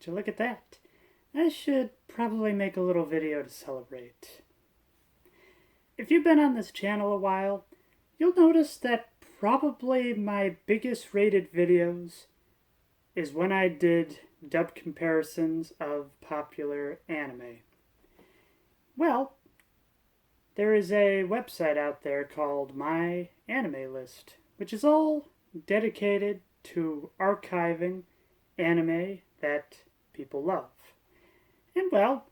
Would you look at that? I should probably make a little video to celebrate. If you've been on this channel a while, you'll notice that probably my biggest rated videos is when I did dub comparisons of popular anime. Well, there is a website out there called My Anime List, which is all dedicated to archiving anime that people love. And well,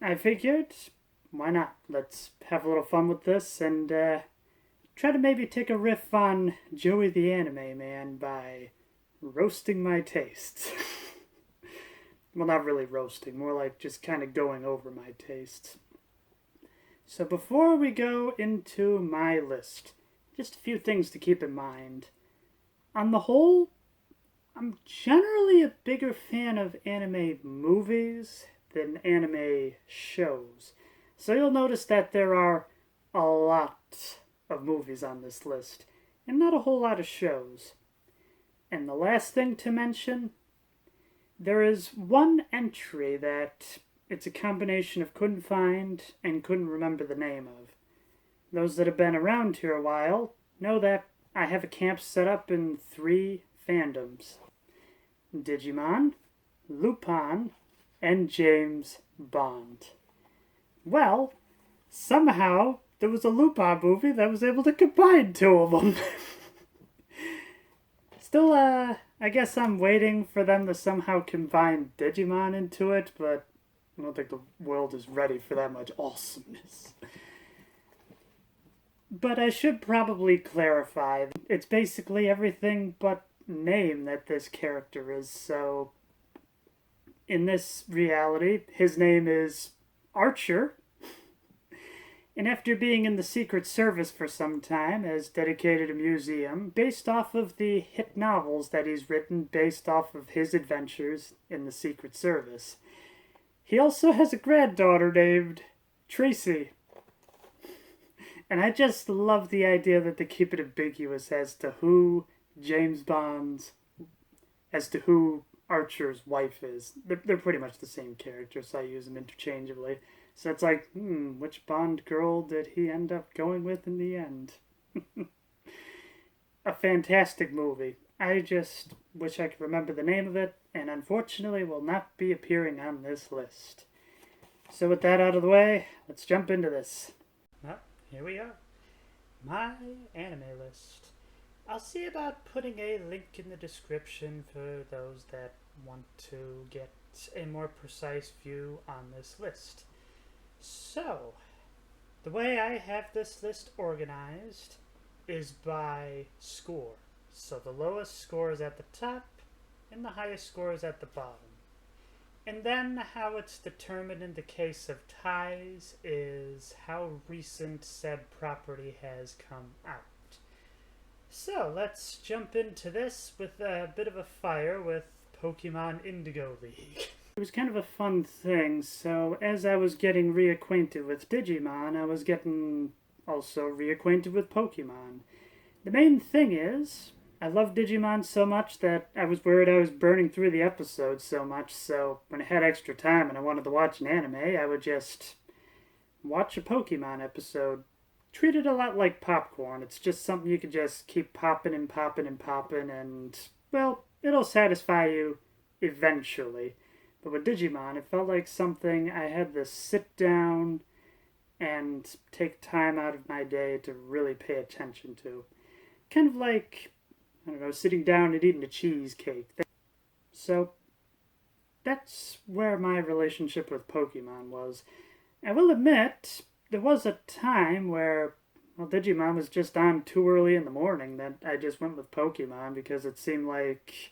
I figured, why not? Let's have a little fun with this and try to maybe take a riff on Joey the Anime Man by roasting my tastes. Well, not really roasting, more like just kind of going over my tastes. So before we go into my list, just a few things to keep in mind. On the whole, I'm generally a bigger fan of anime movies than anime shows. So you'll notice that there are a lot of movies on this list, and not a whole lot of shows. And the last thing to mention, there is one entry that it's a combination of couldn't find and couldn't remember the name of. Those that have been around here a while know that I have a camp set up in 3 fandoms. Digimon, Lupin, and James Bond. Well, somehow there was a Lupin movie that was able to combine 2 of them. Still, I guess I'm waiting for them to somehow combine Digimon into it, but I don't think the world is ready for that much awesomeness. But I should probably clarify, it's basically everything but name that this character is, so in this reality, his name is Archer, and after being in the Secret Service for some time, has dedicated a museum based off of the hit novels that he's written based off of his adventures in the Secret Service. He also has a granddaughter named Tracy. And I just love the idea that they keep it ambiguous as to who Archer's wife is. They're pretty much the same character, so I use them interchangeably. So it's like, which Bond girl did he end up going with in the end? A fantastic movie. I just wish I could remember the name of it, and unfortunately will not be appearing on this list. So with that out of the way, let's jump into this. Well, here we are. My anime list. I'll see about putting a link in the description for those that want to get a more precise view on this list. So, the way I have this list organized is by score. So the lowest score is at the top, and the highest score is at the bottom. And then how it's determined in the case of ties is how recent said property has come out. So let's jump into this with a bit of a fire with Pokemon Indigo League. It was kind of a fun thing, so as I was getting reacquainted with Digimon, I was getting also reacquainted with Pokemon. The main thing is, I love Digimon so much that I was worried I was burning through the episodes so much, so when I had extra time and I wanted to watch an anime, I would just watch a Pokemon episode. Treat it a lot like popcorn. It's just something you can just keep popping and popping and popping, and, well, it'll satisfy you eventually. But with Digimon, it felt like something I had to sit down and take time out of my day to really pay attention to. Kind of like, I don't know, sitting down and eating a cheesecake. So, that's where my relationship with Pokemon was. I will admit, there was a time where, well, Digimon was just on too early in the morning that I just went with Pokemon because it seemed like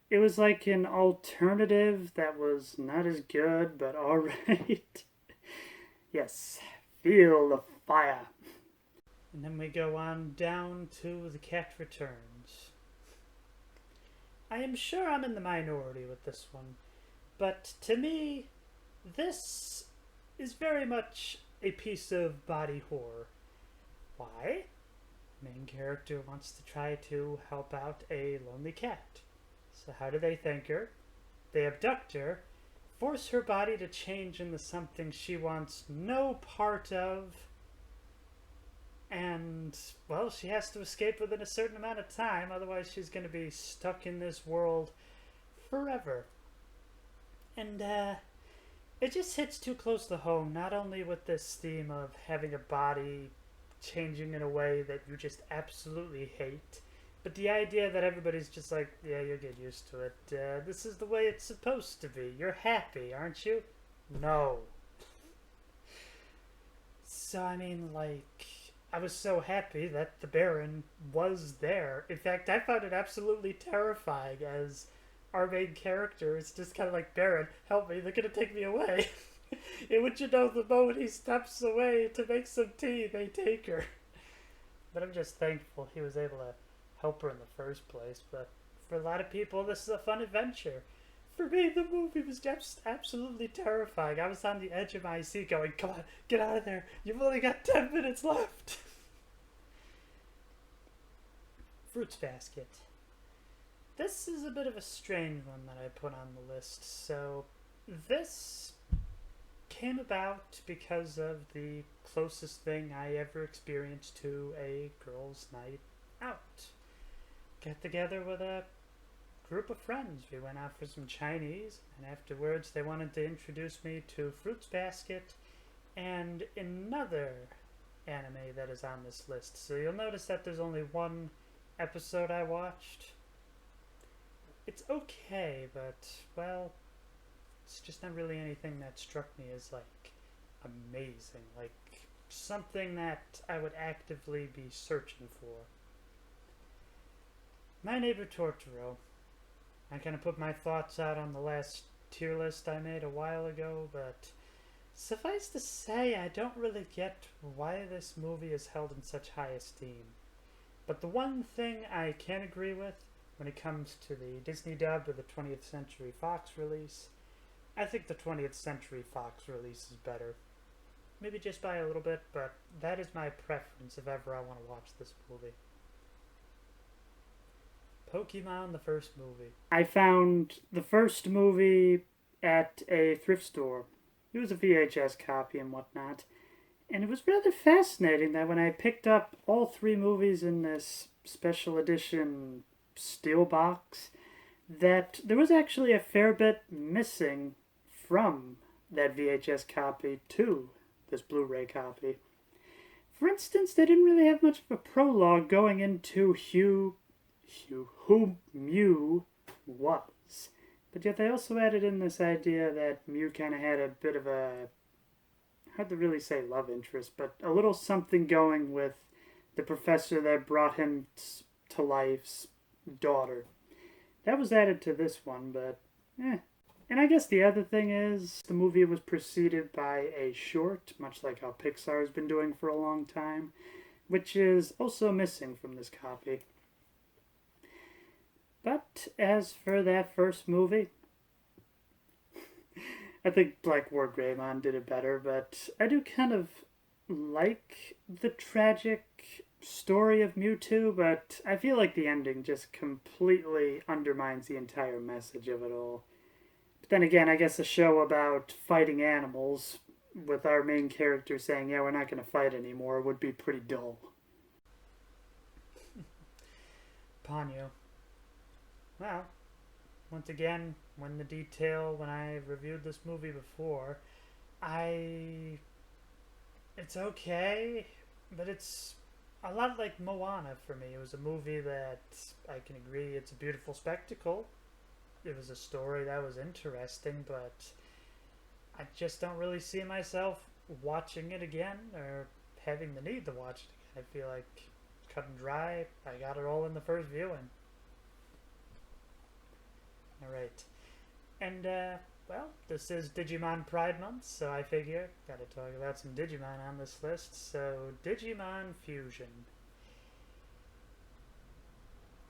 it was like an alternative that was not as good, but alright. Yes, feel the fire. And then we go on down to The Cat Returns. I am sure I'm in the minority with this one, but to me, this is very much a piece of body horror. Why? Main character wants to try to help out a lonely cat. So how do they thank her? they abduct her, force her body to change into something she wants no part of, and, well, she has to escape within a certain amount of time, otherwise she's going to be stuck in this world forever. And, it just hits too close to home, not only with this theme of having a body changing in a way that you just absolutely hate, but the idea that everybody's just like, yeah, you'll get used to it. This is the way it's supposed to be. You're happy, aren't you? No. So, I mean, like, I was so happy that the Baron was there. In fact, I found it absolutely terrifying as our main character is just kind of like, Baron, help me, they're going to take me away. And would you know, the moment he steps away to make some tea, they take her. But I'm just thankful he was able to help her in the first place. But for a lot of people, this is a fun adventure. For me, the movie was just absolutely terrifying. I was on the edge of my seat going, come on, get out of there. You've only got 10 minutes left. Fruits basket. This is a bit of a strange one that I put on the list. So this came about because of the closest thing I ever experienced to a girls' night out. Get together with a group of friends. We went out for some Chinese, and afterwards they wanted to introduce me to Fruits Basket and another anime that is on this list. So you'll notice that there's only one episode I watched. It's okay, but, well, it's just not really anything that struck me as, like, amazing. Like, something that I would actively be searching for. My Neighbor Totoro. I kind of put my thoughts out on the last tier list I made a while ago, but suffice to say, I don't really get why this movie is held in such high esteem. But the one thing I can agree with when it comes to the Disney dub or the 20th Century Fox release, I think the 20th Century Fox release is better. Maybe just by a little bit, but that is my preference if ever I want to watch this movie. Pokemon, the first movie. I found the first movie at a thrift store. It was a VHS copy and whatnot. And it was rather fascinating that when I picked up all 3 movies in this special edition steel box, that there was actually a fair bit missing from that VHS copy to this Blu-ray copy. For instance, they didn't really have much of a prologue going into who Mew was. But yet they also added in this idea that Mew kind of had a bit of a, hard to really say love interest, but a little something going with the professor that brought him to life's daughter. That was added to this one, but And I guess the other thing is the movie was preceded by a short, much like how Pixar has been doing for a long time, which is also missing from this copy. But as for that first movie, I think Black War Greymon did it better, but I do kind of like the tragic story of Mewtwo, but I feel like the ending just completely undermines the entire message of it all. But then again, I guess a show about fighting animals with our main character saying, yeah, we're not going to fight anymore, would be pretty dull. Ponyo. Well, once again, when I reviewed this movie before, it's okay, but it's a lot like Moana for me. It was a movie that I can agree it's a beautiful spectacle. It was a story that was interesting, but I just don't really see myself watching it again or having the need to watch it again. I feel like cut and dry. I got it all in the first viewing. Alright. And, well, this is Digimon Pride Month, so I figure gotta talk about some Digimon on this list. So, Digimon Fusion.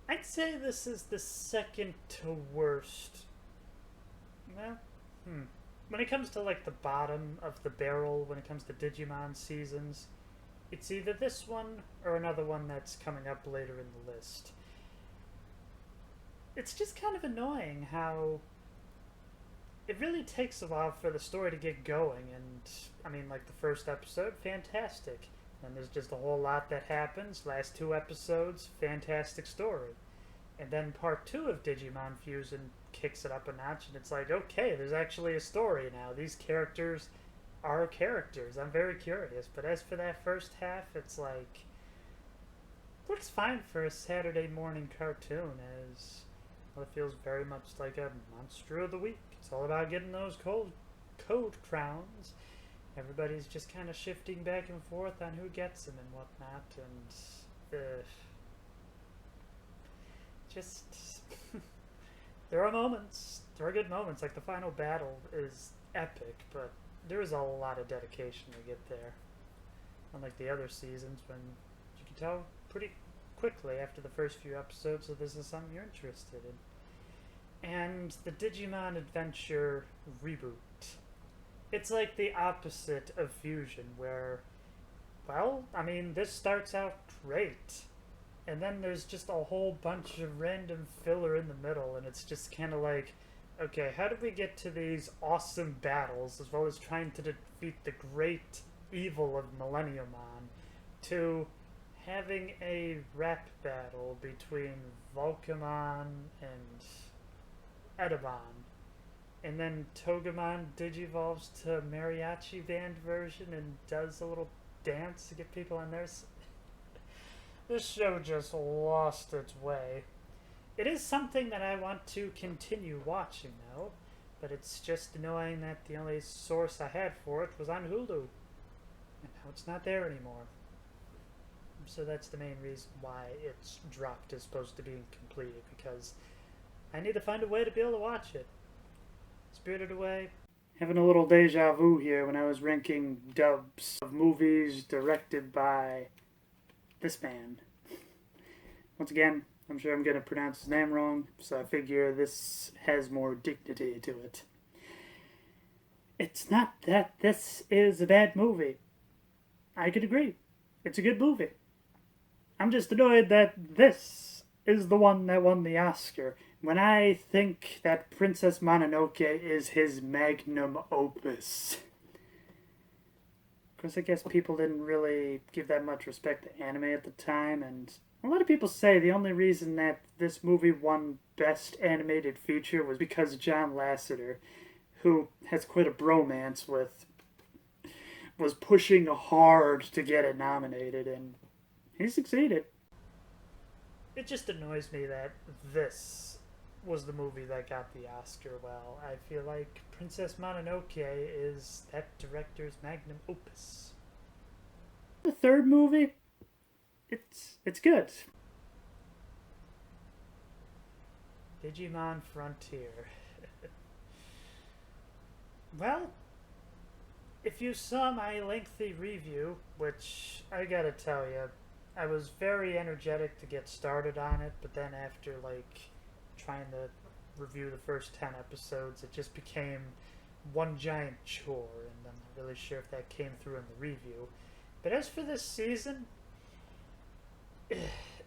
I'd say this is the second to worst. Well, when it comes to, like, the bottom of the barrel, when it comes to Digimon seasons, it's either this one or another one that's coming up later in the list. It's just kind of annoying how it really takes a while for the story to get going, and I mean, like the first episode, fantastic. And there's just a whole lot that happens. Last two episodes, fantastic story. And then part two of Digimon Fusion kicks it up a notch, and it's like, okay, there's actually a story now. These characters are characters. I'm very curious. But as for that first half, it's like, looks fine for a Saturday morning cartoon, as well, it feels very much like a Monster of the Week. It's all about getting those code crowns. Everybody's just kind of shifting back and forth on who gets them and whatnot, and just there are good moments. Like the final battle is epic, but there is a lot of dedication to get there. Unlike the other seasons, when you can tell pretty quickly after the first few episodes that this is something you're interested in. And the Digimon Adventure reboot. It's like the opposite of Fusion, where, well, I mean, this starts out great, and then there's just a whole bunch of random filler in the middle, and it's just kind of like, okay, how did we get to these awesome battles, as well as trying to defeat the great evil of Millenniumon, to having a rap battle between Volcamon and Edamon, and then Togemon digivolves to mariachi band version and does a little dance to get people on there. This show just lost its way. It is something that I want to continue watching, though, but it's just annoying that the only source I had for it was on Hulu, and now it's not there anymore. So that's the main reason why it's dropped as opposed to being completed, because I need to find a way to be able to watch it. Spirited Away. Having a little deja vu here when I was ranking dubs of movies directed by this man. Once again, I'm sure I'm going to pronounce his name wrong, so I figure this has more dignity to it. It's not that this is a bad movie. I could agree. It's a good movie. I'm just annoyed that this is the one that won the Oscar, when I think that Princess Mononoke is his magnum opus. Of course, I guess people didn't really give that much respect to anime at the time, and a lot of people say the only reason that this movie won Best Animated Feature was because John Lasseter, who has quite a bromance with, was pushing hard to get it nominated, and he succeeded. It just annoys me that this was the movie that got the Oscar. Well, I feel like Princess Mononoke is that director's magnum opus. The third movie, it's good. Digimon Frontier. Well, if you saw my lengthy review, which I gotta tell you, I was very energetic to get started on it, but then after like trying to review the first 10 episodes, it just became one giant chore, and I'm not really sure if that came through in the review. But as for this season,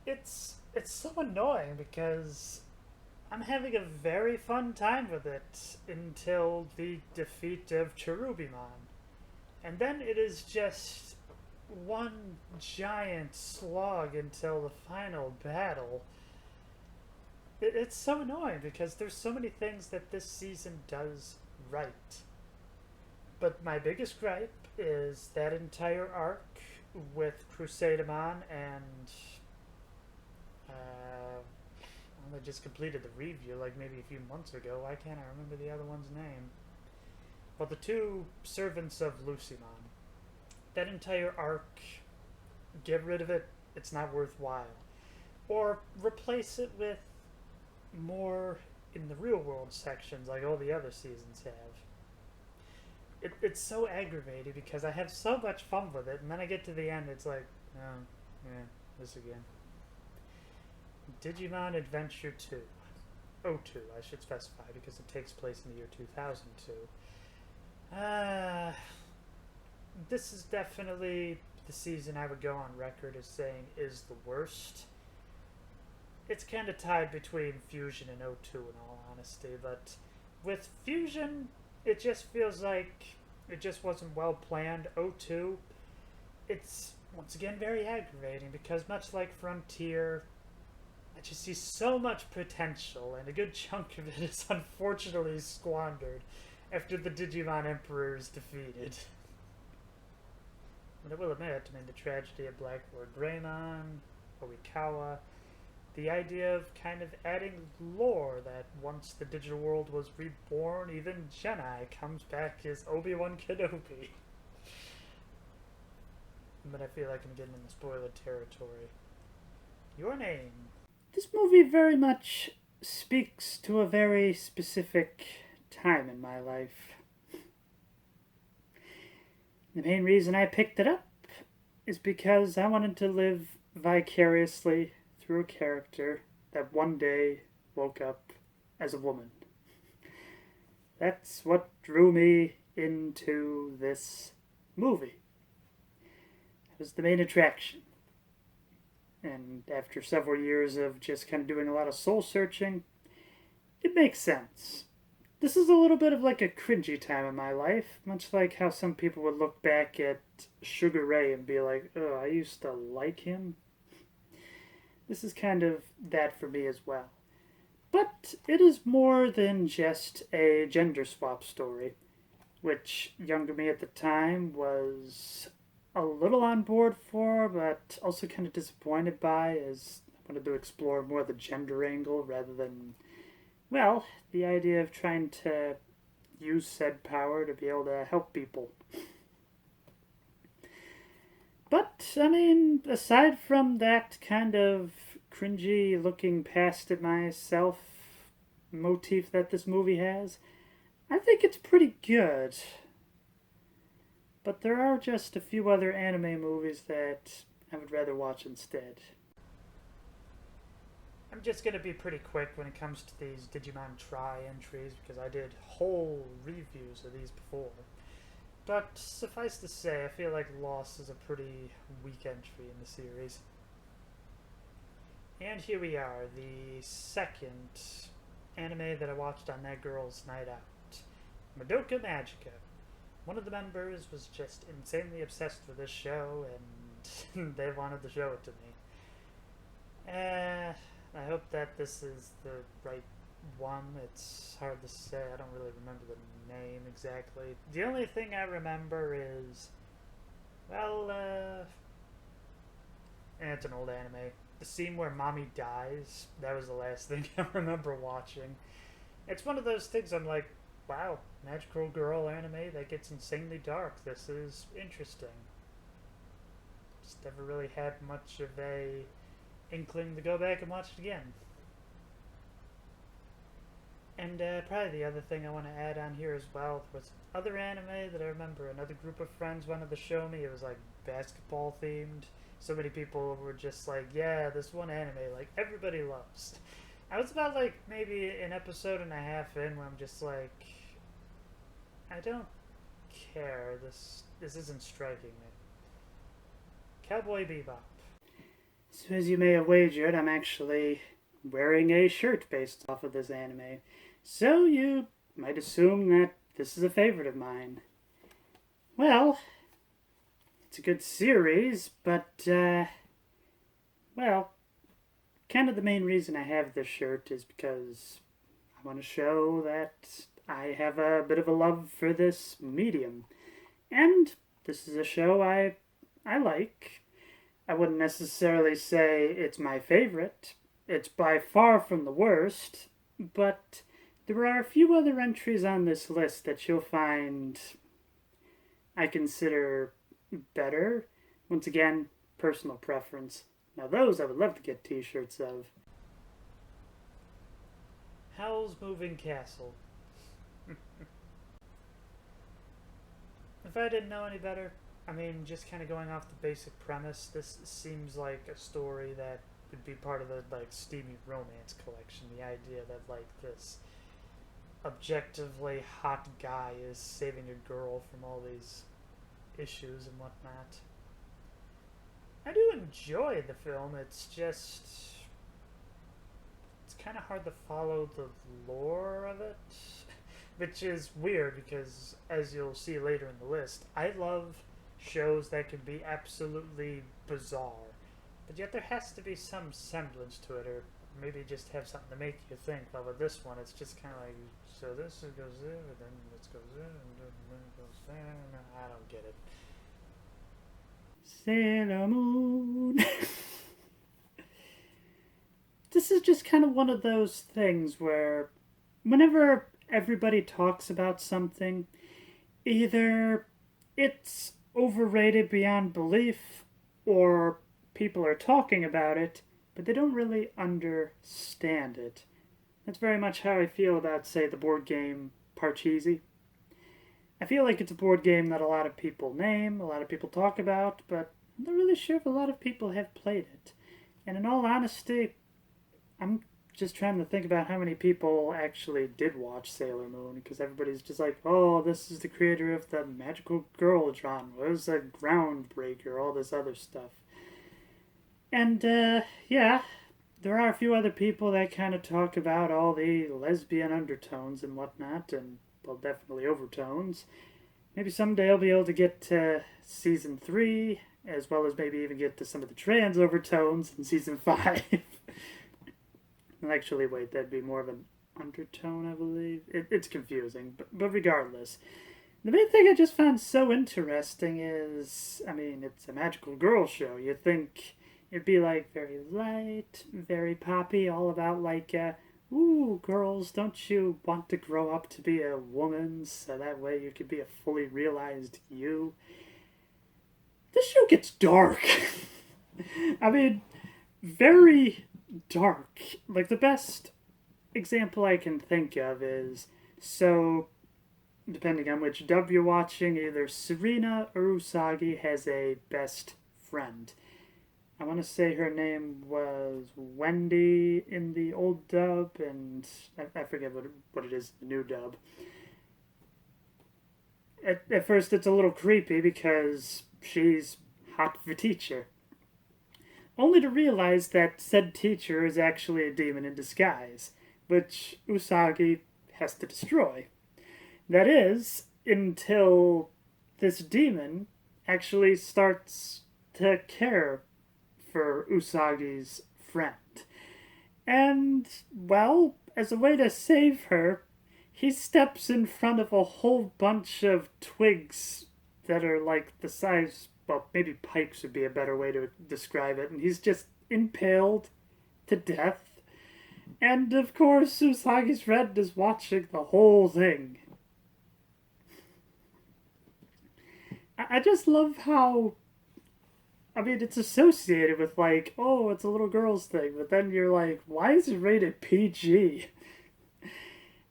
it's so annoying because I'm having a very fun time with it until the defeat of Cherubimon. And then it is just one giant slog until the final battle. It's so annoying because there's so many things that this season does right. But my biggest gripe is that entire arc with Crusadamon and I just completed the review like maybe a few months ago. Why can't I remember the other one's name? Well, the two servants of Lucimon. That entire arc, get rid of it, it's not worthwhile. Or replace it with more in the real world sections like all the other seasons have. It's so aggravating because I have so much fun with it, and then I get to the end, it's like, oh, yeah, this again. Digimon Adventure 2. O2, I should specify, because it takes place in the year 2002. This is definitely the season I would go on record as saying is the worst. It's kind of tied between Fusion and O2 in all honesty, but with Fusion, it just feels like it just wasn't well planned. O2, it's once again very aggravating because much like Frontier, I just see so much potential, and a good chunk of it is unfortunately squandered after the Digimon Emperor is defeated. But I will admit, I mean, the tragedy of Black Lord Greymon, Oikawa, the idea of kind of adding lore that once the digital world was reborn, even Jedi comes back as Obi-Wan Kenobi. But I feel like I'm getting into spoiler territory. Your name. This movie very much speaks to a very specific time in my life. The main reason I picked it up is because I wanted to live vicariously through a character that one day woke up as a woman. That's what drew me into this movie. It was the main attraction. And after several years of just kind of doing a lot of soul searching, it makes sense. This is a little bit of like a cringy time in my life, much like how some people would look back at Sugar Ray and be like, oh, I used to like him. This is kind of that for me as well. But it is more than just a gender swap story, which younger me at the time was a little on board for, but also kind of disappointed by, as I wanted to explore more the gender angle rather than, well, the idea of trying to use said power to be able to help people. But, I mean, aside from that kind of cringy looking past at myself motif that this movie has, I think it's pretty good. But there are just a few other anime movies that I would rather watch instead. I'm just going to be pretty quick when it comes to these Digimon Tri entries because I did whole reviews of these before. But suffice to say, I feel like Lost is a pretty weak entry in the series. And here we are, the second anime that I watched on that girl's night out. Madoka Magica. One of the members was just insanely obsessed with this show, and they wanted to show it to me. I hope that this is the right one. It's hard to say. I don't really remember the name exactly. The only thing I remember is, well, it's an old anime. The scene where Mommy dies, that was the last thing I remember watching. It's one of those things I'm like, wow, magical girl anime that gets insanely dark. This is interesting. Just never really had much of a inkling to go back and watch it again. And probably the other thing I want to add on here as well was other anime that I remember another group of friends wanted to show me. It was like basketball themed. So many people were just like, yeah, this one anime, like everybody loves. I was about like maybe an episode and a half in where I'm just like, I don't care. This isn't striking me. Cowboy Beebop. So as you may have wagered, I'm actually wearing a shirt based off of this anime. So you might assume that this is a favorite of mine. Well, it's a good series, but, well, kind of the main reason I have this shirt is because I want to show that I have a bit of a love for this medium. And this is a show I like. I wouldn't necessarily say it's my favorite. It's by far from the worst, but there are a few other entries on this list that you'll find I consider better. Once again, personal preference. Now those I would love to get t-shirts of. Howl's Moving Castle. If I didn't know any better, I mean, just kind of going off the basic premise, this seems like a story that would be part of the, like, steamy romance collection. The idea that, like, this objectively hot guy is saving a girl from all these issues and whatnot. I do enjoy the film, it's just, it's kind of hard to follow the lore of it. which is weird because, as you'll see later in the list, I love shows that can be absolutely bizarre, but yet there has to be some semblance to it, or maybe just have something to make you think. But with this one, it's just kind of like, so this goes there, and then this goes there, and then it goes there. I don't get it. Sailor Moon. This is just kind of one of those things where whenever everybody talks about something, either it's overrated beyond belief or people are talking about it, but they don't really understand it. That's very much how I feel about, say, the board game Parcheesi. I feel like it's a board game that a lot of people name, a lot of people talk about, but I'm not really sure if a lot of people have played it. And in all honesty, I'm just trying to think about how many people actually did watch Sailor Moon, because everybody's just like, oh, this is the creator of the magical girl genre, it was a groundbreaker, all this other stuff. And, yeah, there are a few other people that kind of talk about all the lesbian undertones and whatnot, and, well, definitely overtones. Maybe someday I'll be able to get to Season 3, as well as maybe even get to some of the trans overtones in Season 5. Actually, wait, that'd be more of an undertone, I believe. It's confusing, but regardless. The main thing I just found so interesting is, I mean, it's a magical girl show. You'd think it'd be, like, very light, very poppy, all about, like, ooh, girls, don't you want to grow up to be a woman so that way you could be a fully realized you? This show gets dark. I mean, very dark. Like, the best example I can think of is, so, depending on which dub you're watching, either Serena or Usagi has a best friend. I want to say her name was Wendy in the old dub, and I forget what it is in the new dub. At first, it's a little creepy because she's hot for teacher, only to realize that said teacher is actually a demon in disguise, which Usagi has to destroy. That is, until this demon actually starts to care for Usagi's friend. And, well, as a way to save her, he steps in front of a whole bunch of twigs that are like the size, well, maybe pikes would be a better way to describe it, and he's just impaled to death. And of course, Usagi's friend is watching the whole thing. I just love how, I mean, it's associated with, like, oh, it's a little girl's thing, but then you're like, why is it rated PG?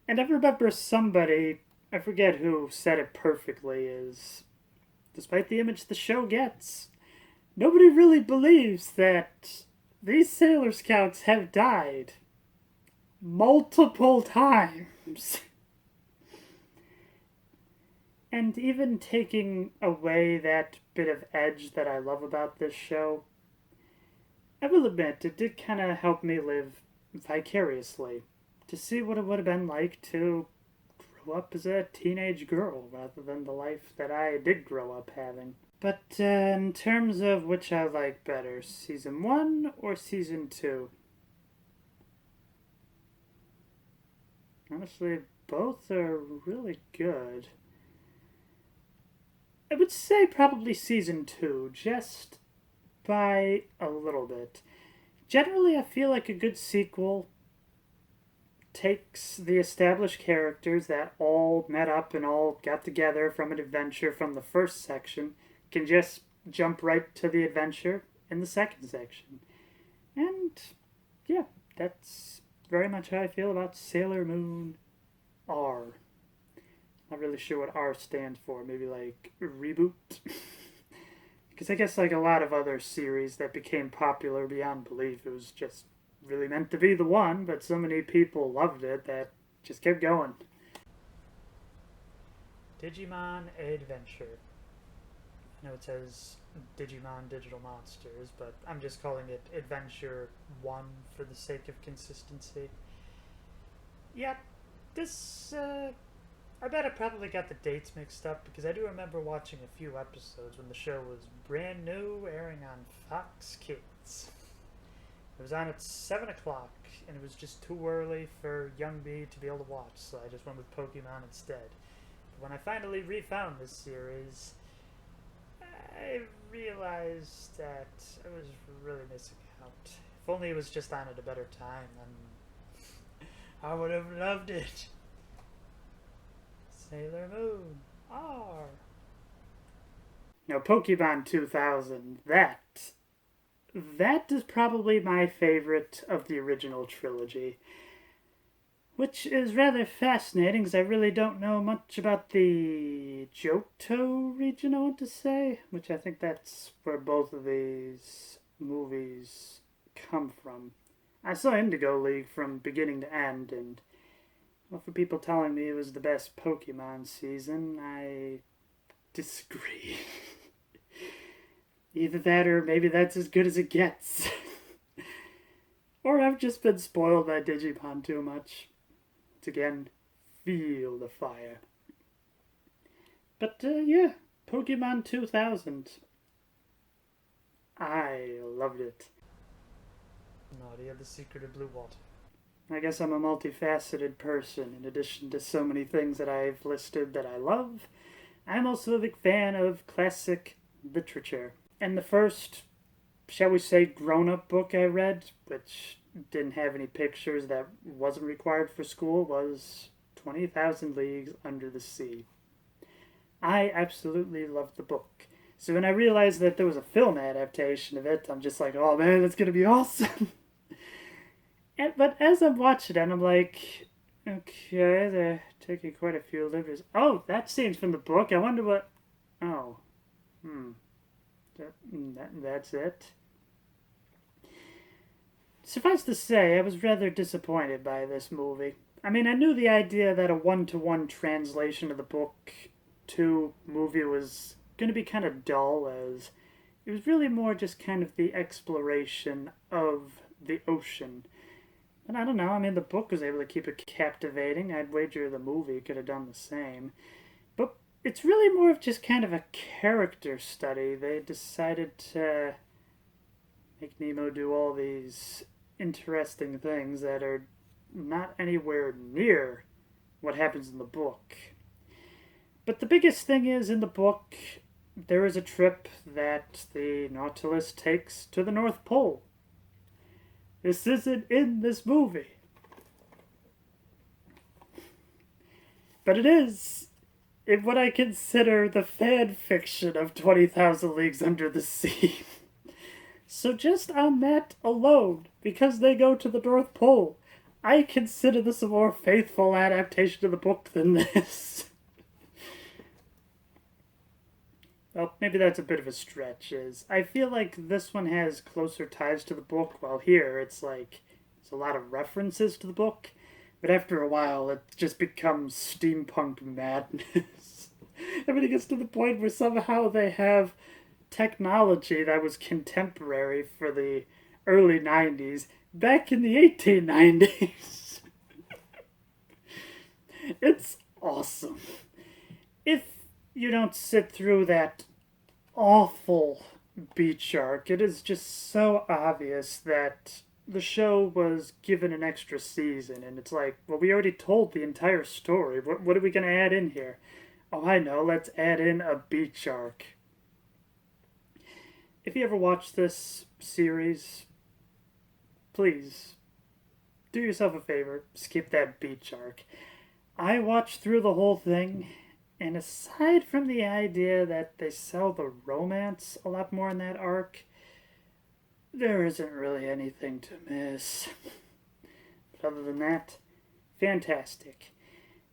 And I remember somebody, I forget who said it perfectly, is, despite the image the show gets, nobody really believes that these Sailor Scouts have died multiple times. And even taking away that bit of edge that I love about this show, I will admit it did kind of help me live vicariously, to see what it would have been like to grow up as a teenage girl rather than the life that I did grow up having. But in terms of which I like better, Season 1 or Season 2? Honestly, both are really good. I would say probably Season 2, just by a little bit. Generally, I feel like a good sequel takes the established characters that all met up and all got together from an adventure from the first section, can just jump right to the adventure in the second section. And, yeah, that's very much how I feel about Sailor Moon R. Not really sure what R stands for. Maybe like reboot? Because I guess like a lot of other series that became popular beyond belief, it was just really meant to be the one, but so many people loved it that just kept going. Digimon Adventure. I know it says Digimon Digital Monsters, but I'm just calling it Adventure 1 for the sake of consistency. Yeah, this I bet I probably got the dates mixed up because I do remember watching a few episodes when the show was brand new, airing on Fox Kids. It was on at 7 o'clock, and it was just too early for young me to be able to watch, so I just went with Pokemon instead. But when I finally refound this series, I realized that I was really missing out. If only it was just on at a better time, then I would have loved it. Sailor Moon. R. Now, Pokemon 2000, that is probably my favorite of the original trilogy. Which is rather fascinating because I really don't know much about the Johto region, I want to say. Which I think that's where both of these movies come from. I saw Indigo League from beginning to end, and well, for people telling me it was the best Pokemon season, I disagree. Either that or maybe that's as good as it gets. Or I've just been spoiled by Digimon too much. To again, feel the fire. But yeah, Pokemon 2000. I loved it. Nadia, the Secret of Blue Water. I guess I'm a multifaceted person. In addition to so many things that I've listed that I love, I'm also a big fan of classic literature. And the first, shall we say, grown-up book I read, which didn't have any pictures that wasn't required for school, was 20,000 Leagues Under the Sea. I absolutely loved the book. So when I realized that there was a film adaptation of it, I'm just like, oh man, that's going to be awesome. But as I'm watching it, I'm like, okay, they're taking quite a few liberties. Oh, that scene's from the book. I wonder what... Oh. That's it. Suffice to say, I was rather disappointed by this movie. I mean, I knew the idea that a one-to-one translation of the book to movie was going to be kind of dull, as it was really more just kind of the exploration of the ocean. And I don't know, I mean, the book was able to keep it captivating. I'd wager the movie could have done the same. But it's really more of just kind of a character study. They decided to make Nemo do all these interesting things that are not anywhere near what happens in the book. But the biggest thing is, in the book, there is a trip that the Nautilus takes to the North Pole. This isn't in this movie. But it is in what I consider the fan fiction of 20,000 Leagues Under the Sea. So just on that alone, because they go to the North Pole, I consider this a more faithful adaptation of the book than this. Well, maybe that's a bit of a stretch, is I feel like this one has closer ties to the book, while here it's like, there's a lot of references to the book, but after a while it just becomes steampunk madness. Everything gets to the point where somehow they have technology that was contemporary for the early 90s back in the 1890s. It's awesome. If you don't sit through that awful beach arc, it is just so obvious that the show was given an extra season, and it's like, well, we already told the entire story. What are we going to add in here? Oh, I know, let's add in a beach arc. If you ever watch this series, please do yourself a favor, skip that beach arc. I watched through the whole thing, and aside from the idea that they sell the romance a lot more in that arc, there isn't really anything to miss. But other than that, fantastic.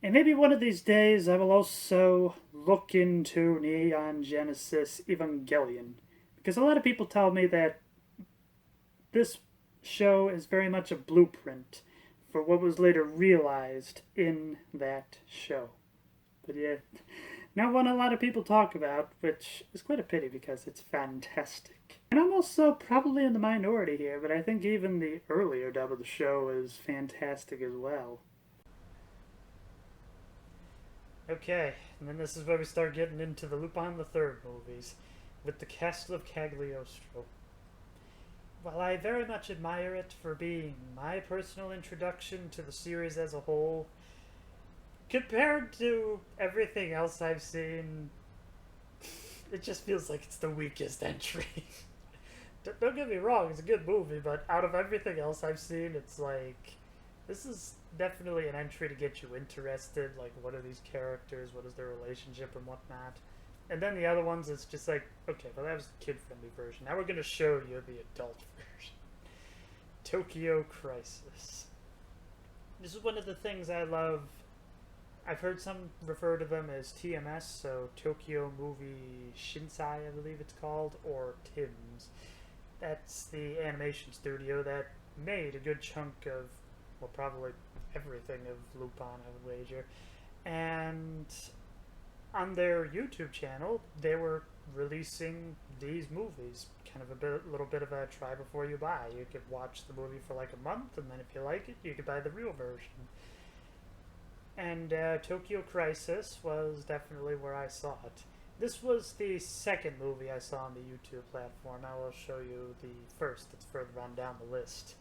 And maybe one of these days I will also look into Neon Genesis Evangelion, because a lot of people tell me that this show is very much a blueprint for what was later realized in that show. But yeah, not one a lot of people talk about, which is quite a pity because it's fantastic. And I'm also probably in the minority here, but I think even the earlier dub of the show is fantastic as well. Okay, and then this is where we start getting into the Lupin III movies, with the Castle of Cagliostro. While I very much admire it for being my personal introduction to the series as a whole, compared to everything else I've seen, it just feels like it's the weakest entry. Don't get me wrong, it's a good movie, but out of everything else I've seen, it's like this is definitely an entry to get you interested. Like, what are these characters? What is their relationship and whatnot? And then the other ones, it's just like, okay, well, that was the kid-friendly version. Now we're going to show you the adult version. Tokyo Crisis. This is one of the things I love. I've heard some refer to them as TMS, so Tokyo Movie Shinsai, I believe it's called, or TIMS. That's the animation studio that made a good chunk of, well, probably everything of Lupin, I would wager. And on their YouTube channel, they were releasing these movies, kind of little bit of a try before you buy. You could watch the movie for like a month, and then if you like it, you could buy the real version. And Tokyo Crisis was definitely where I saw it. This was the second movie I saw on the YouTube platform. I will show you the first that's further on down the list.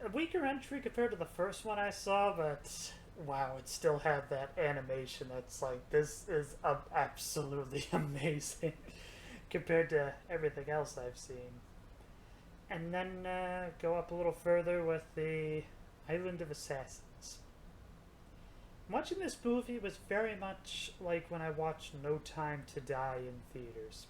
A weaker entry compared to the first one I saw, but wow, it still had that animation that's like, this is absolutely amazing compared to everything else I've seen. And then go up a little further with the Island of Assassins. Watching this movie was very much like when I watched No Time to Die in theaters.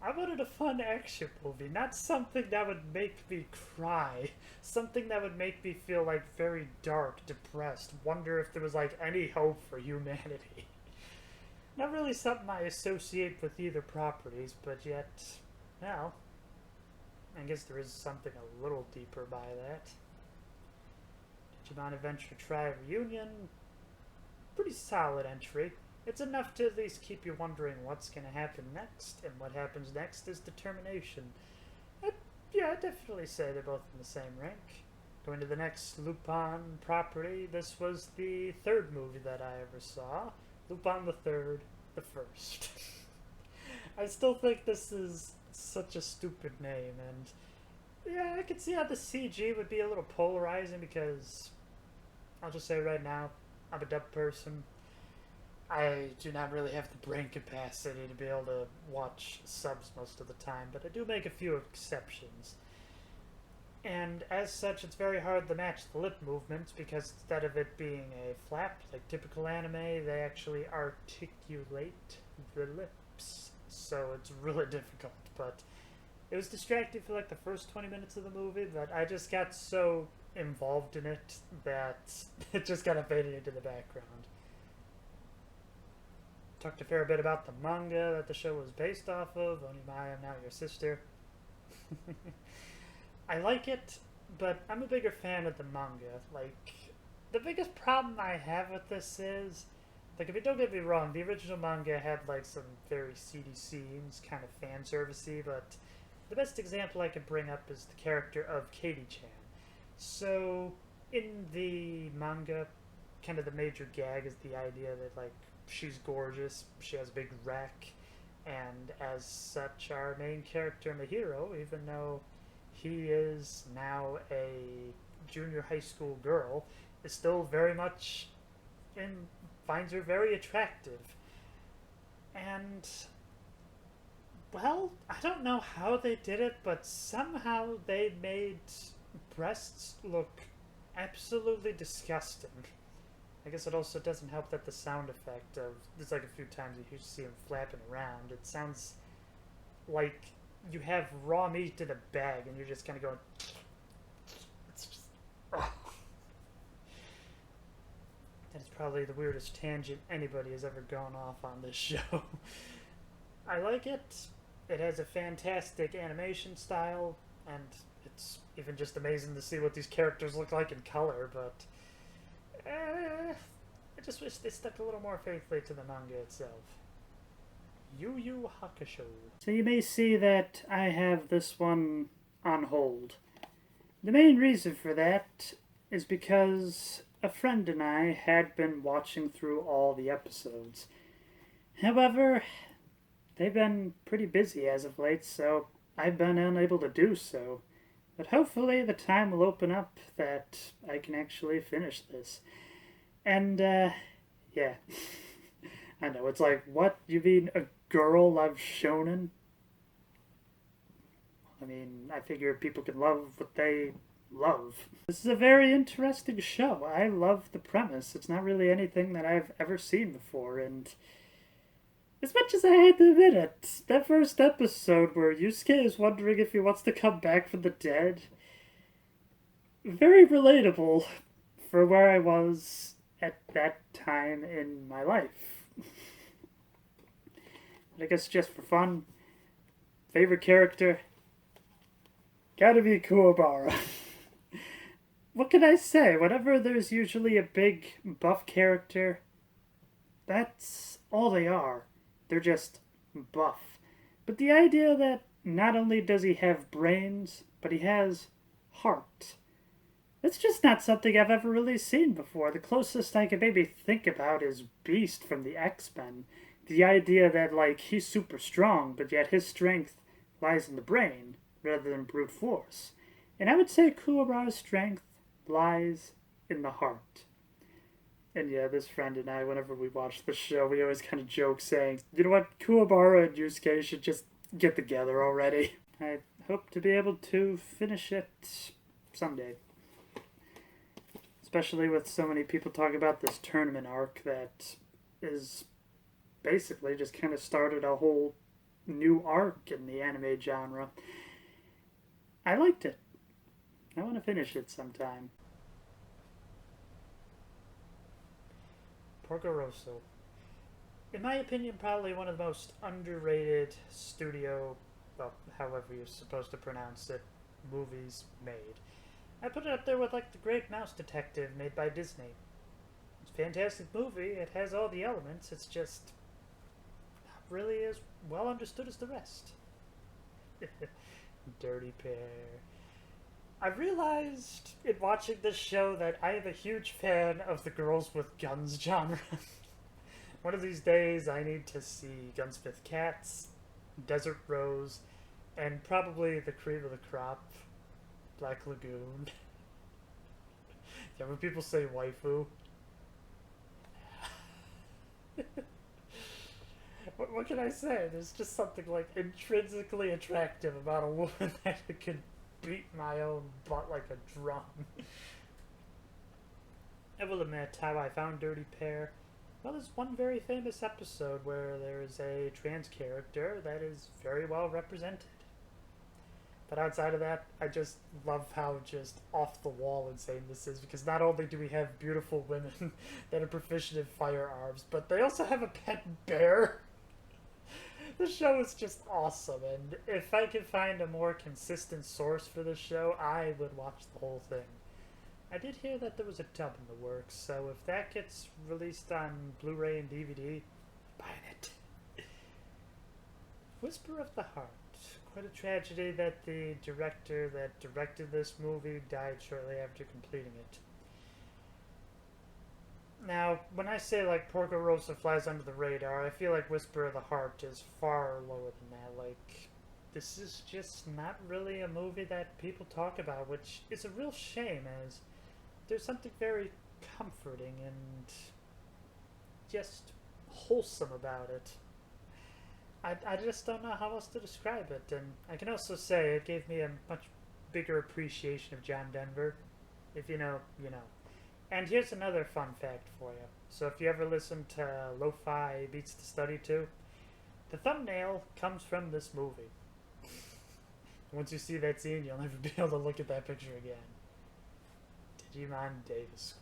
I wanted a fun action movie, not something that would make me cry. Something that would make me feel like very dark, depressed, wonder if there was like any hope for humanity. Not really something I associate with either properties, but yet, well, I guess there is something a little deeper by that. Digimon Adventure Tri Reunion, pretty solid entry. It's enough to at least keep you wondering what's going to happen next, and what happens next is determination. I'd definitely say they're both in the same rank. Going to the next Lupin property, this was the third movie that I ever saw. Lupin III, the first. I still think this is such a stupid name, and yeah, I can see how the CG would be a little polarizing because, I'll just say right now, I'm a dub person. I do not really have the brain capacity to be able to watch subs most of the time, but I do make a few exceptions. And as such, it's very hard to match the lip movements because instead of it being a flap, like typical anime, they actually articulate the lips. So it's really difficult, but it was distracting for like the first 20 minutes of the movie, but I just got so involved in it that it just kind of faded into the background. Talked a fair bit about the manga that the show was based off of, Onimai, I'm Now Your Sister. I like it, but I'm a bigger fan of the manga. Like, the biggest problem I have with this is, like, if you don't get me wrong, the original manga had, like, some very seedy scenes, kind of fan servicey, but the best example I could bring up is the character of Katie-chan. So, in the manga, kind of the major gag is the idea that, like, she's gorgeous, she has a big rack, and as such, our main character, Mahiro, even though he is now a junior high school girl, is still very much finds her very attractive. And, well, I don't know how they did it, but somehow they made breasts look absolutely disgusting. I guess it also doesn't help that the sound effect of, there's like a few times you see him flapping around. It sounds like you have raw meat in a bag and you're just kind of going, it's just, oh. That's probably the weirdest tangent anybody has ever gone off on this show. I like it. It has a fantastic animation style, and it's even just amazing to see what these characters look like in color, but I just wish they stuck a little more faithfully to the manga itself. Yu Hakusho. So you may see that I have this one on hold. The main reason for that is because a friend and I had been watching through all the episodes. However, they've been pretty busy as of late, so I've been unable to do so. But hopefully the time will open up that I can actually finish this. And, yeah. I know, it's like, what? You mean a girl loves shonen? I mean, I figure people can love what they love. This is a very interesting show. I love the premise. It's not really anything that I've ever seen before, and as much as I hate to admit it, that first episode where Yusuke is wondering if he wants to come back from the dead, very relatable for where I was at that time in my life. But I guess just for fun, favorite character, gotta be Kuwabara. What can I say? Whenever there's usually a big buff character, that's all they are. They're just buff. But the idea that not only does he have brains, but he has heart. It's just not something I've ever really seen before. The closest I can maybe think about is Beast from the X-Men. The idea that, like, he's super strong, but yet his strength lies in the brain rather than brute force. And I would say Kuwabara's strength lies in the heart. And yeah, this friend and I, whenever we watch the show, we always kind of joke saying, you know what, Kuwabara and Yusuke should just get together already. I hope to be able to finish it someday. Especially with so many people talking about this tournament arc that is basically just kind of started a whole new arc in the anime genre. I liked it. I want to finish it sometime. Porco Rosso. In my opinion, probably one of the most underrated studio, well, however you're supposed to pronounce it, movies made. I put it up there with, like, The Great Mouse Detective made by Disney. It's a fantastic movie. It has all the elements. It's just not really as well understood as the rest. Dirty Pair. I realized in watching this show that I am a huge fan of the girls with guns genre. One of these days I need to see Gunsmith Cats, Desert Rose, and probably the cream of the crop, Black Lagoon. Yeah, when people say waifu. What can I say? There's just something like intrinsically attractive about a woman that could beat my own butt like a drum. I will admit how I found Dirty Pair. Well, there's one very famous episode where there is a trans character that is very well represented. But outside of that, I just love how just off the wall insane this is, because not only do we have beautiful women that are proficient in firearms, but they also have a pet bear. The show is just awesome, and if I could find a more consistent source for the show, I would watch the whole thing. I did hear that there was a dub in the works, so if that gets released on Blu-ray and DVD, buy it. Whisper of the Heart. Quite a tragedy that the director that directed this movie died shortly after completing it. Now, when I say, like, Porco Rosso flies under the radar, I feel like Whisper of the Heart is far lower than that. Like, this is just not really a movie that people talk about, which is a real shame, as there's something very comforting and just wholesome about it. I just don't know how else to describe it, and I can also say it gave me a much bigger appreciation of John Denver. If you know, you know. And here's another fun fact for you. So if you ever listen to Lo-Fi Beats to Study To, the thumbnail comes from this movie. Once you see that scene, you'll never be able to look at that picture again. Digimon Davis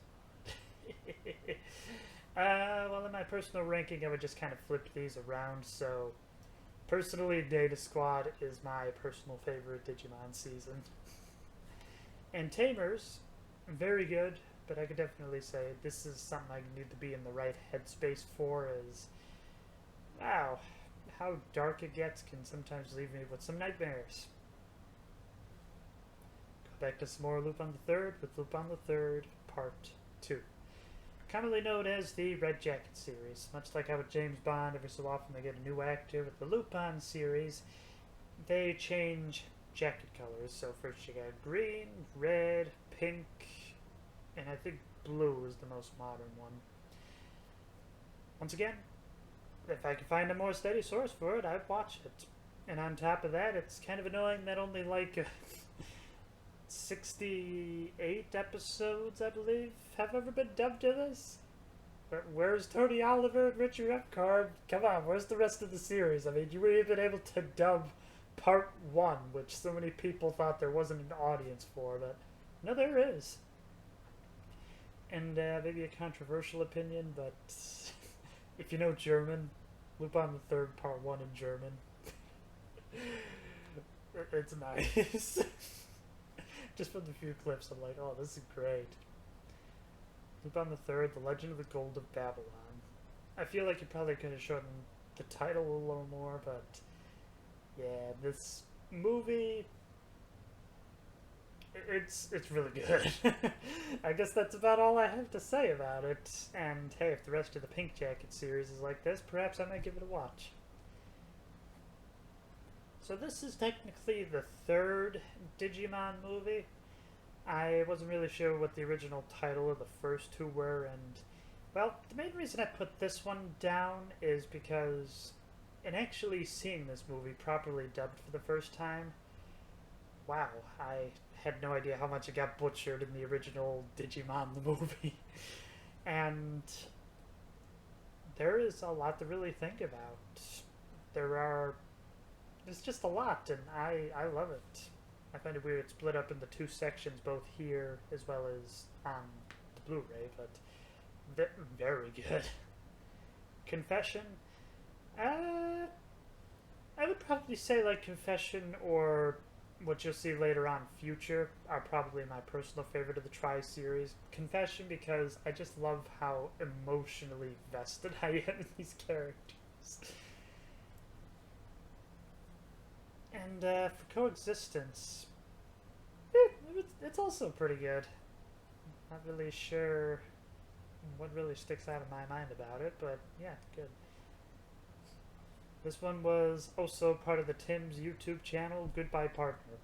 Squad. Well, in my personal ranking, I would just kind of flip these around. So, personally, Data Squad is my personal favorite Digimon season. And Tamers, very good. But I could definitely say this is something I need to be in the right headspace for, is, wow, how dark it gets can sometimes leave me with some nightmares. Go back to some more Lupin III with Lupin III Part II, commonly known as the Red Jacket series. Much like how with James Bond, every so often they get a new actor. With the Lupin series, they change jacket colors. So first you got green, red, pink, and I think blue is the most modern one. Once again, if I could find a more steady source for it, I'd watch it. And on top of that, it's kind of annoying that only like 68 episodes, I believe, have ever been dubbed to this. But where's Tony Oliver and Richard Epcar? Come on, where's the rest of the series? I mean, you were even able to dub Part 1, which so many people thought there wasn't an audience for, but no, there is. And maybe a controversial opinion, but if you know German, Lupin III Part 1 in German, it's nice. Just from the few clips, I'm like, oh, this is great. Lupin III, The Legend of the Gold of Babylon. I feel like you probably could have shortened the title a little more, but yeah, this movie, it's really good. I guess that's about all I have to say about it. And hey, if the rest of the Pink Jacket series is like this, perhaps I might give it a watch. So this is technically the third Digimon movie. I wasn't really sure what the original title of the first two were, and well, the main reason I put this one down is because in actually seeing this movie properly dubbed for the first time, wow, I had no idea how much it got butchered in the original Digimon the movie. And there is a lot to really think about. There's just a lot, and I love it. I find it weird it's split up into two sections, both here as well as on the Blu-ray, but very good. Confession? I would probably say like Confession or what you'll see later on, Future, are probably my personal favorite of the Tri series. Confession because I just love how emotionally vested I am in these characters. And for Coexistence, it's also pretty good. Not really sure what really sticks out of my mind about it, but yeah, good. This one was also part of the Tim's YouTube channel, Goodbye Partner.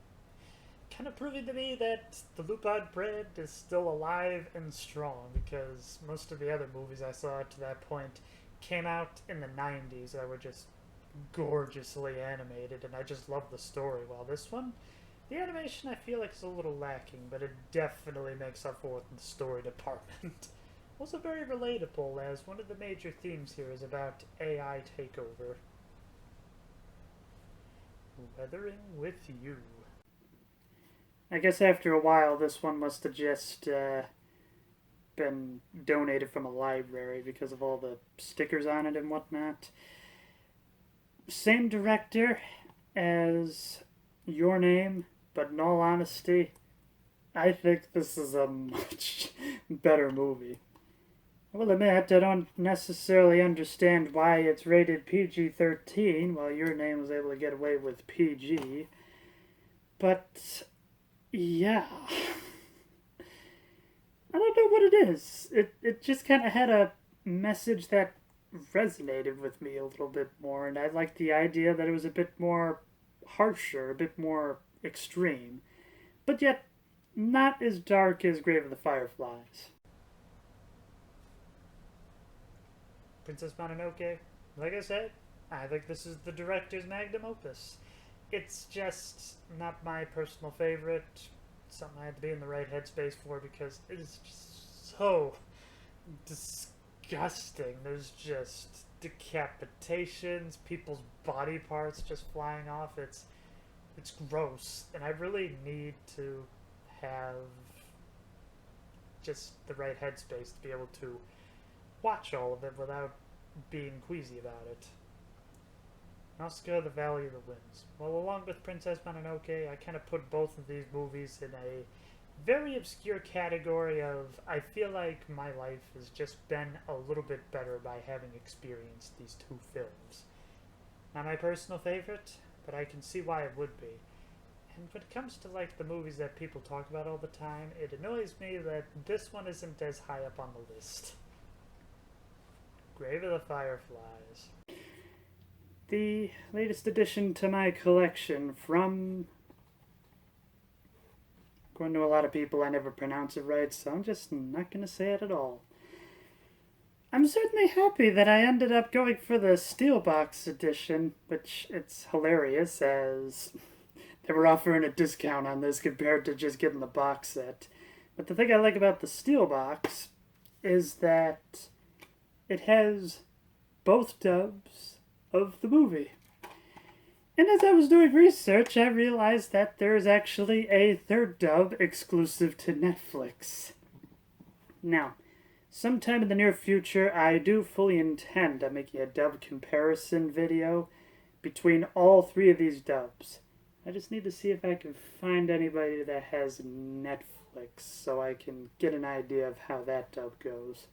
Kind of proving to me that the Lupin brand is still alive and strong, because most of the other movies I saw to that point came out in the 90s that were just gorgeously animated, and I just love the story. While this one, the animation I feel like is a little lacking, but it definitely makes up for it in the story department. Also very relatable, as one of the major themes here is about AI takeover. Weathering with You. I guess after a while this one must have just been donated from a library because of all the stickers on it and whatnot. Same director as Your Name, but in all honesty, I think this is a much better movie. I will admit I don't necessarily understand why it's rated PG-13 while Your Name was able to get away with PG. But, yeah. I don't know what it is. It just kind of had a message that resonated with me a little bit more, and I liked the idea that it was a bit more harsher, a bit more extreme, but yet not as dark as Grave of the Fireflies. Princess Mononoke, like I said, I think this is the director's magnum opus. It's just not my personal favorite. It's something I had to be in the right headspace for because it is just so disgusting. There's just decapitations, people's body parts just flying off. It's gross, and I really need to have just the right headspace to be able to watch all of it without being queasy about it. Nausicaa, The Valley of the Winds. Well, along with Princess Mononoke, I kind of put both of these movies in a very obscure category of I feel like my life has just been a little bit better by having experienced these two films. Not my personal favorite, but I can see why it would be. And when it comes to like the movies that people talk about all the time, it annoys me that this one isn't as high up on the list. Grave of the Fireflies. The latest addition to my collection from, according to a lot of people, I never pronounce it right, so I'm just not going to say it at all. I'm certainly happy that I ended up going for the Steelbox edition, which it's hilarious as they were offering a discount on this compared to just getting the box set. But the thing I like about the Steelbox is that it has both dubs of the movie. And as I was doing research, I realized that there is actually a third dub exclusive to Netflix. Now, sometime in the near future, I do fully intend on making a dub comparison video between all three of these dubs. I just need to see if I can find anybody that has Netflix so I can get an idea of how that dub goes.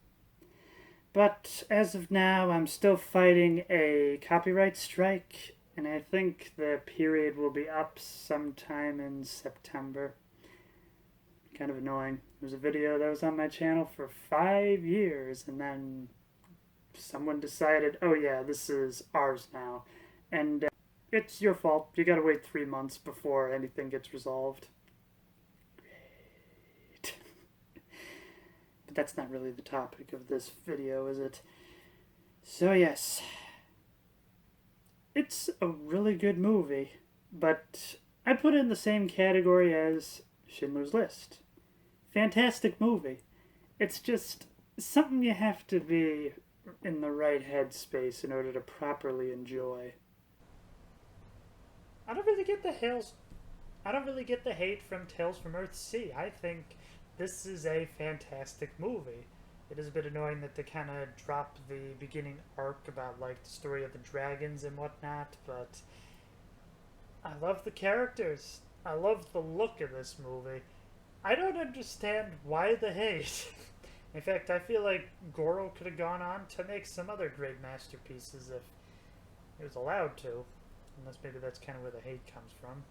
But as of now, I'm still fighting a copyright strike, and I think the period will be up sometime in September. Kind of annoying. There was a video that was on my channel for 5 years, and then someone decided, oh yeah, this is ours now. And it's your fault. You gotta wait 3 months before anything gets resolved. Great. But that's not really the topic of this video, is it? So yes. It's a really good movie, but I put it in the same category as Schindler's List. Fantastic movie. It's just something you have to be in the right headspace in order to properly enjoy. I don't really get the hate from Tales from Earthsea. I think this is a fantastic movie. It is a bit annoying that they kind of drop the beginning arc about like the story of the dragons and whatnot, but I love the characters. I love the look of this movie. I don't understand why the hate. In fact, I feel like Goro could have gone on to make some other great masterpieces if he was allowed to. Unless maybe that's kind of where the hate comes from.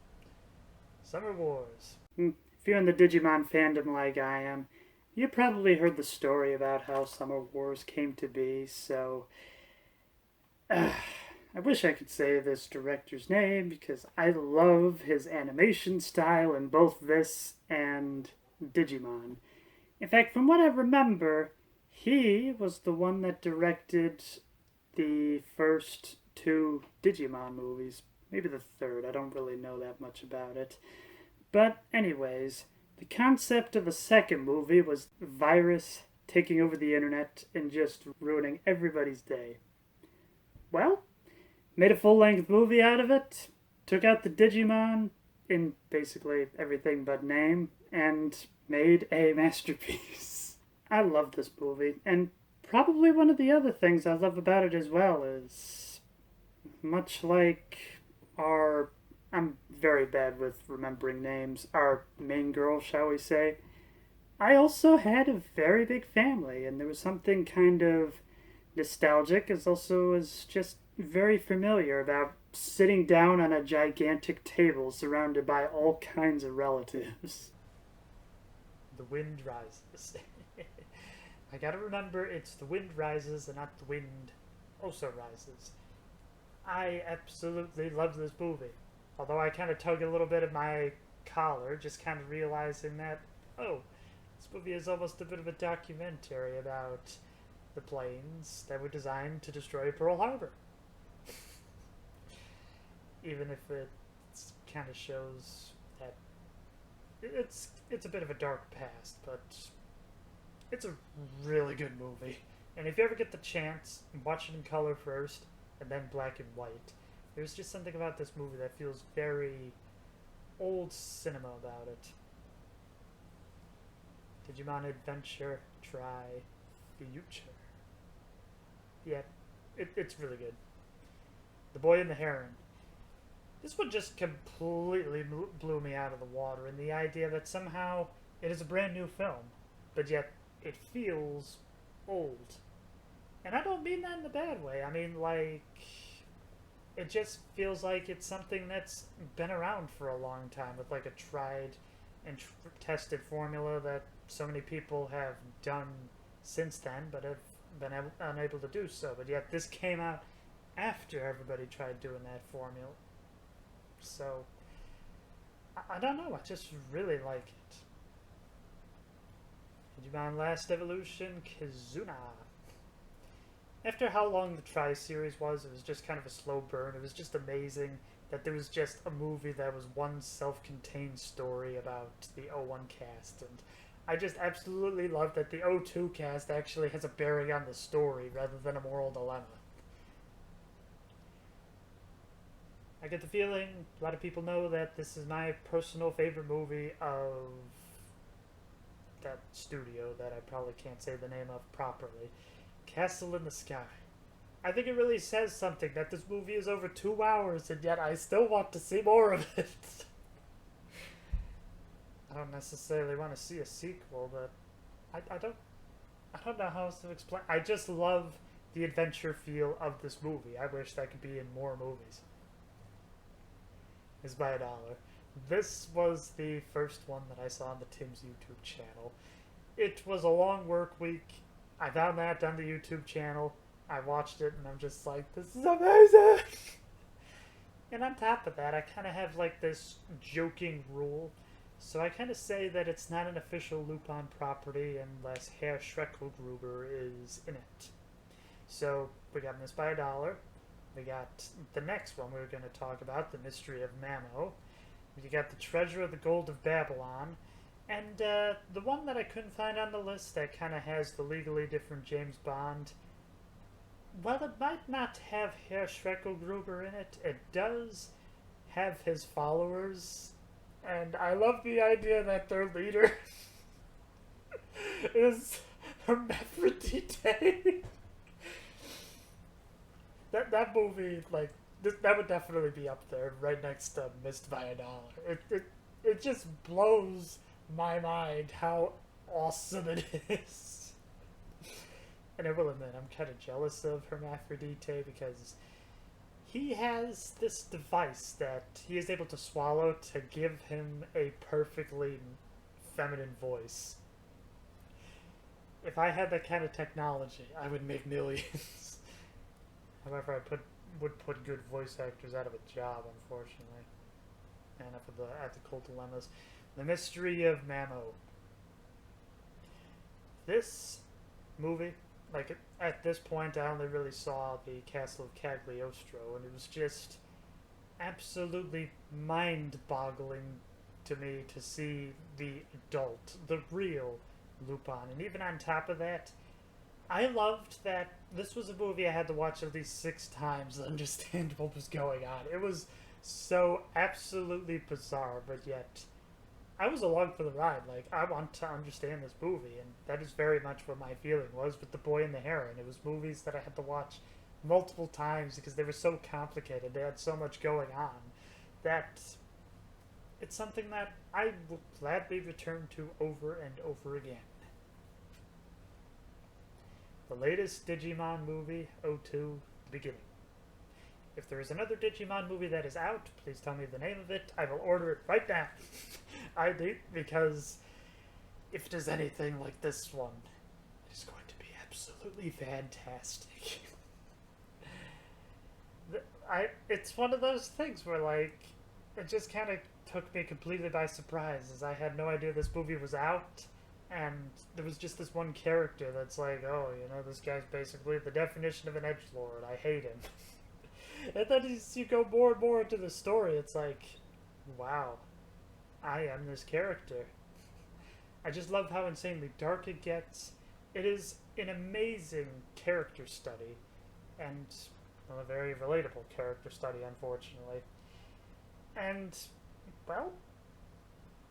Summer Wars. If you're in the Digimon fandom like I am, you probably heard the story about how Summer Wars came to be, so I wish I could say this director's name because I love his animation style in both this and Digimon. In fact, from what I remember, he was the one that directed the first 2 Digimon movies. Maybe the third, I don't really know that much about it. But anyways, the concept of the second movie was a virus taking over the internet and just ruining everybody's day. Well, made a full-length movie out of it, took out the Digimon in basically everything but name, and made a masterpiece. I love this movie, and probably one of the other things I love about it as well is, much like I'm very bad with remembering names, our main girl, shall we say, I also had a very big family, and there was something kind of nostalgic as also as just very familiar about sitting down on a gigantic table surrounded by all kinds of relatives. The wind rises. I gotta remember it's the wind rises and not the wind also rises. I absolutely love this movie. Although I kind of tug a little bit at my collar, just kind of realizing that, oh, this movie is almost a bit of a documentary about the planes that were designed to destroy Pearl Harbor. Even if it kind of shows that it's a bit of a dark past, but it's a really good movie. And if you ever get the chance, watch it in color first, and then black and white. There's just something about this movie that feels very old cinema about it. Digimon Adventure, Tri, Future. Yeah, it's really good. The Boy and the Heron. This one just completely blew me out of the water, and the idea that somehow it is a brand new film, but yet it feels old. And I don't mean that in a bad way. I mean, like, it just feels like it's something that's been around for a long time with like a tried and tested formula that so many people have done since then, but have been unable to do so. But yet this came out after everybody tried doing that formula. So I don't know. I just really like it. Digimon Last Evolution, Kizuna. After how long the Tri series was, it was just kind of a slow burn. It was just amazing that there was just a movie that was one self-contained story about the O1 cast, and I just absolutely love that the O2 cast actually has a bearing on the story rather than a moral dilemma. I get the feeling a lot of people know that this is my personal favorite movie of that studio that I probably can't say the name of properly. Castle in the Sky. I think it really says something that this movie is over 2 hours and yet I still want to see more of it. I don't necessarily want to see a sequel, but I don't know how else to explain. I just love the adventure feel of this movie. I wish that could be in more movies. Is by $1. This was the first one that I saw on the Tim's YouTube channel. It was a long work week. I found that on the YouTube channel. I watched it and I'm just like, this is amazing! And on top of that, I kind of have like this joking rule. So I kind of say that it's not an official Lupin property unless Herr Schreckelgruber is in it. So we got this by $1. We got the next one we were going to talk about, the Mystery of Mamo. You got the Treasure of the Gold of Babylon. And the one that I couldn't find on the list that kind of has the legally different James Bond. While it might not have Herr Schreckelgruber in it, it does have his followers. And I love the idea that their leader is Hermaphrodite. That movie, like, that would definitely be up there, right next to Missed by $1. It just blows my mind how awesome it is. And I will admit, I'm kind of jealous of Hermaphrodite because he has this device that he is able to swallow to give him a perfectly feminine voice. If I had that kind of technology, I would make millions. However, would put good voice actors out of a job, unfortunately. Enough of the ethical dilemmas. The Mystery of Mamo. This movie, like at this point, I only really saw the Castle of Cagliostro, and it was just absolutely mind-boggling to me to see the adult, the real Lupin. And even on top of that, I loved that this was a movie I had to watch at least 6 times to understand what was going on. It was so absolutely bizarre, but yet I was along for the ride. Like, I want to understand this movie, and that is very much what my feeling was with The Boy and the Heron. It was movies that I had to watch multiple times because they were so complicated. They had so much going on that it's something that I will gladly return to over and over again. The latest Digimon movie, O2, the beginning. If there is another Digimon movie that is out, please tell me the name of it. I will order it right now. I do, because if there's anything like this one, it is going to be absolutely fantastic. It's one of those things where, like, it just kind of took me completely by surprise, as I had no idea this movie was out. And there was just this one character that's like, oh, you know, this guy's basically the definition of an edgelord. I hate him. And then as you go more and more into the story, it's like, wow, I am this character. I just love how insanely dark it gets. It is an amazing character study, and well, a very relatable character study, unfortunately. And, well,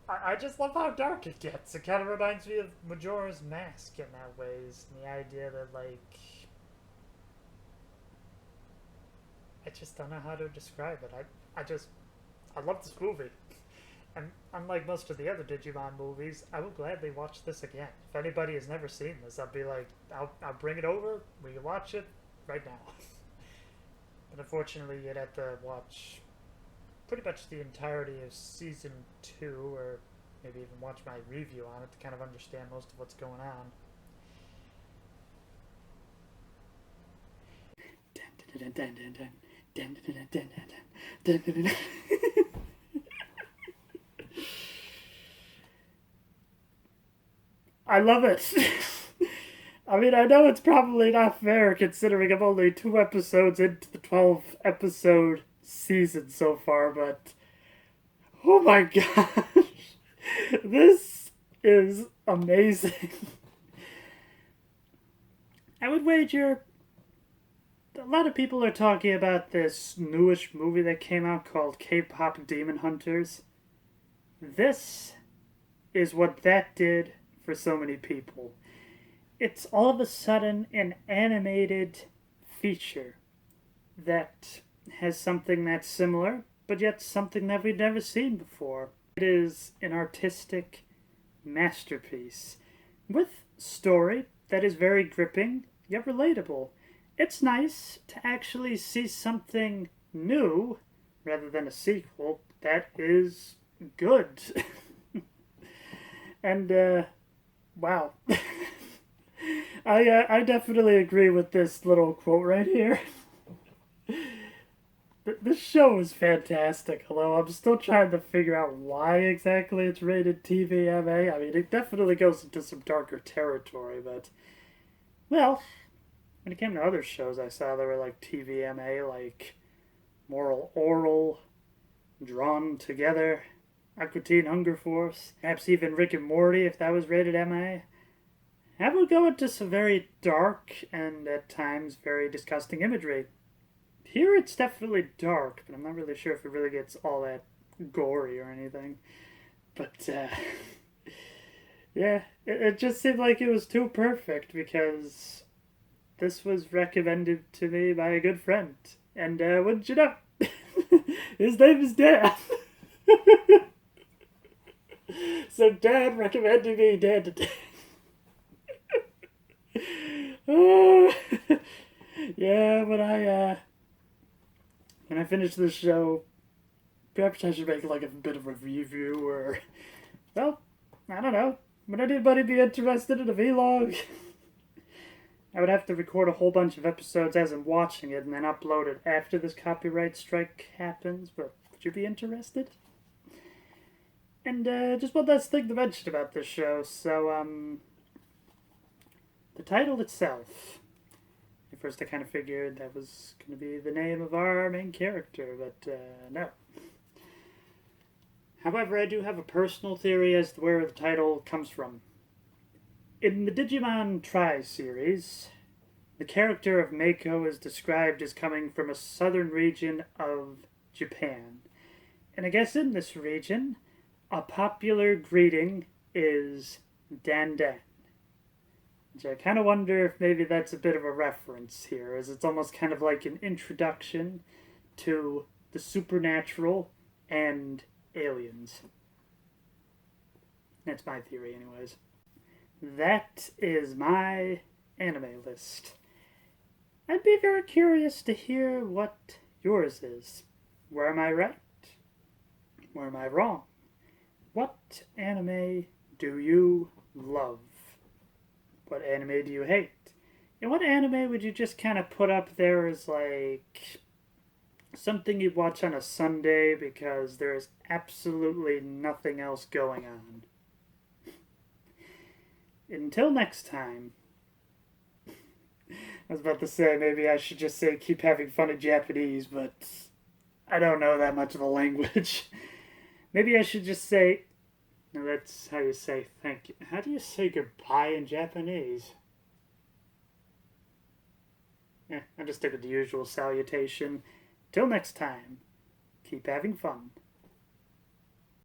I just love how dark it gets. It kind of reminds me of Majora's Mask in that ways. And the idea that, like, I just don't know how to describe it. I love this movie. And unlike most of the other Digimon movies, I will gladly watch this again. If anybody has never seen this, I'll be like, I'll bring it over, we can watch it right now. But unfortunately, you'd have to watch pretty much the entirety of season 2, or maybe even watch my review on it to kind of understand most of what's going on. I love it. I mean, I know it's probably not fair considering I'm only 2 episodes into the 12 episode season so far, but oh my gosh, this is amazing. I would wager a lot of people are talking about this newish movie that came out called K-Pop Demon Hunters. This is what that did for so many people. It's all of a sudden an animated feature that has something that's similar, but yet something that we've never seen before. It is an artistic masterpiece with story that is very gripping yet relatable. It's nice to actually see something new rather than a sequel that is good. And wow. I definitely agree with this little quote right here. This show is fantastic, although I'm still trying to figure out why exactly it's rated TVMA. I mean, it definitely goes into some darker territory, but, well, when it came to other shows I saw, they were like TVMA, like Moral Oral, Drawn Together, Aqua Teen Hunger Force, perhaps even Rick and Morty if that was rated MA. I would go into some very dark and at times very disgusting imagery. Here it's definitely dark, but I'm not really sure if it really gets all that gory or anything. But, yeah, it just seemed like it was too perfect because this was recommended to me by a good friend. And, wouldn't you know, his name is Dan. So Dan recommended me DandaDan. Yeah, when I finish this show, perhaps I should make like a bit of a review, or, well, I don't know. Would anybody be interested in a vlog? I would have to record a whole bunch of episodes as I'm watching it and then upload it after this copyright strike happens, but would you be interested? And just one last thing to mention about this show. So, the title itself. At first I kind of figured that was going to be the name of our main character, but no. However, I do have a personal theory as to where the title comes from. In the Digimon Tri series, the character of Mako is described as coming from a southern region of Japan. And I guess in this region, a popular greeting is DandaDan. Which I kind of wonder if maybe that's a bit of a reference here, as it's almost kind of like an introduction to the supernatural and aliens. That's my theory, anyways. That is my anime list. I'd be very curious to hear what yours is. Where am I right? Where am I wrong? What anime do you love? What anime do you hate? And what anime would you just kind of put up there as like something you'd watch on a Sunday because there's absolutely nothing else going on? Until next time. I was about to say maybe I should just say keep having fun in Japanese, but I don't know that much of the language. Maybe I should just say, no, that's how you say thank you. How do you say goodbye in Japanese? I'll just stick with the usual salutation. Till next time, keep having fun.